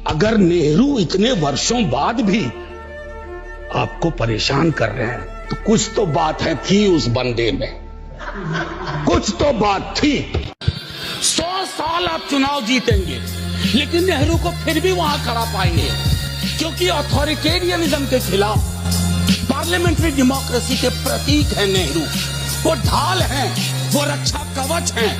अगर नेहरू इतने वर्षों बाद भी आपको परेशान कर रहे हैं तो कुछ तो बात है थी उस बंदे में, कुछ तो बात थी। 100 साल आप चुनाव जीतेंगे लेकिन नेहरू को फिर भी वहां खड़ा पाएंगे, क्योंकि अथॉरिटेरियनिज्म के खिलाफ पार्लियामेंट्री डेमोक्रेसी के प्रतीक है नेहरू। वो ढाल हैं, वो रक्षा कवच हैं।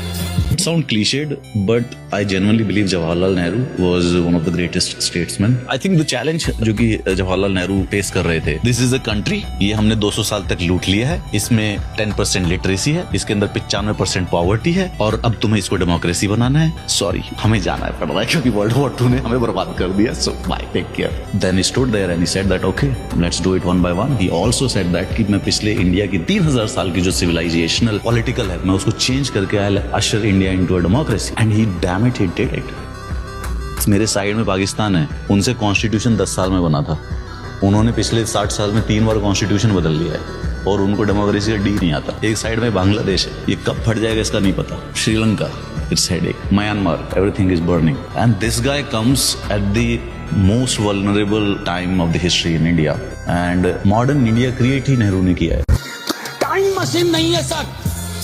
Sound cliched, but I genuinely believe Jawaharlal Nehru was one of the greatest statesmen. I think the challenge जो कि जवाहरलाल नेहरू फेस कर रहे थे, this is a country, ये हमने 200 साल तक लूट लिया है, इसमें 10% लिटरेसी है, इसके अंदर 95% पॉवर्टी है, और अब तुम्हें इसको डेमोक्रेसी बनाना है। सॉरी, हमें जाना पड़ रहा है क्योंकि वर्ल्ड वॉर 2 ने हमें बर्बाद कर दिया। So bye, take care. Then he stood there and he said that okay, let's do it one by one. He also said that कि मैं पिछले इंडिया की 3000 साल की जो सिविलाइजेशनल पॉलिटिकल है, मैं उसको चेंज करके I'll usher India into a democracy, and he damn it, he did it. मेरे साइड में पाकिस्तान है, उनसे कॉन्स्टिट्यूशन 10 साल में बना था, उन्होंने पिछले 60 साल में 3 बार कॉन्स्टिट्यूशन बदल लिया है और उनको डेमोक्रेसी का डी नहीं आता। एक साइड में बांग्लादेश है, ये कब फट जाएगा इसका नहीं पता। Sri Lanka, it's headache. Myanmar, everything is burning, and this guy comes at the most vulnerable time of the history in India, and modern India create he Nehru ने किया है। टाइम मशीन नहीं है सर,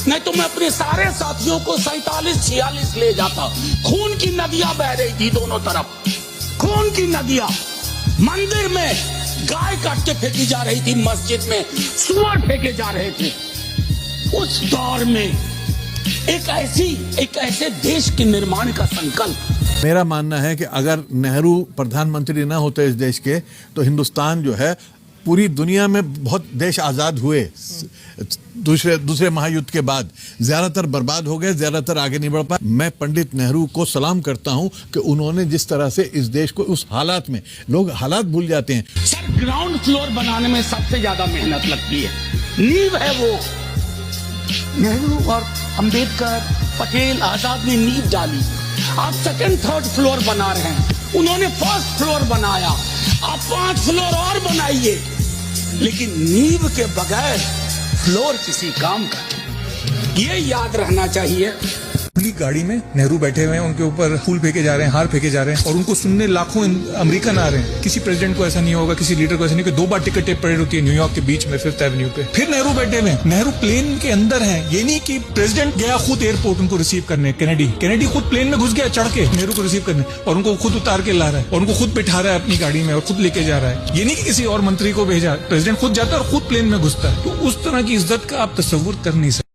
नहीं तो मैं अपने सारे साथियों को 47-46 ले जाता। खून की नदियां बह रही थी दोनों तरफ, खून की नदियां। मंदिर में गाय काट के फेंकी जा रही थी, मस्जिद में सुअर फेंके जा रहे थे। उस दौर में एक ऐसे देश के निर्माण का संकल्प। मेरा मानना है कि अगर नेहरू प्रधानमंत्री ना होते इस देश के, तो हिंदुस्तान जो है पूरी दुनिया में बहुत देश आज़ाद हुए दूसरे महायुद्ध के बाद, ज़्यादातर बर्बाद हो गए, ज़्यादातर आगे नहीं बढ़ पाए। मैं पंडित नेहरू को सलाम करता हूं कि उन्होंने जिस तरह से इस देश को उस हालात में, लोग हालात भूल जाते हैं। सर, ग्राउंड फ्लोर बनाने में सबसे ज्यादा मेहनत लगती है, नींव है वो। नेहरू और अंबेडकर, पटेल, आजाद ने नींव डाली। आप 2nd, 3rd फ्लोर बना रहे हैं, उन्होंने 1st फ्लोर बनाया। आप 5 फ्लोर और बनाइए, लेकिन नींव के बगैर फ्लोर किसी काम का। ये याद रहना चाहिए। खुली गाड़ी में नेहरू बैठे हुए हैं, उनके ऊपर फूल फेंके जा रहे हैं, हार फेंके जा रहे हैं, और उनको सुनने लाखों अमेरिकन आ रहे हैं। किसी प्रेसिडेंट को ऐसा नहीं होगा, किसी लीडर को ऐसा नहीं, कि 2 बार टिकट टेप परेड होती है न्यूयॉर्क के बीच में 5th एवेन्यू पे। फिर नेहरू बैठे हुए हैं, नेहरू प्लेन के अंदर हैं। ये नहीं कि प्रेसिडेंट गया खुद एयरपोर्ट उनको रिसीव करने, कैनेडी खुद प्लेन में घुस गया चढ़ के नेहरू को रिसीव करने, और उनको खुद उतार के ला रहा है, और उनको खुद बिठा रहा है अपनी गाड़ी में और खुद लेके जा रहा है। ये नहीं कि किसी और मंत्री को भेजा, प्रेसिडेंट खुद जाता है और खुद प्लेन में घुसता है। तो उस तरह की इज्जत का आप तस्वुर कर नहीं सकते।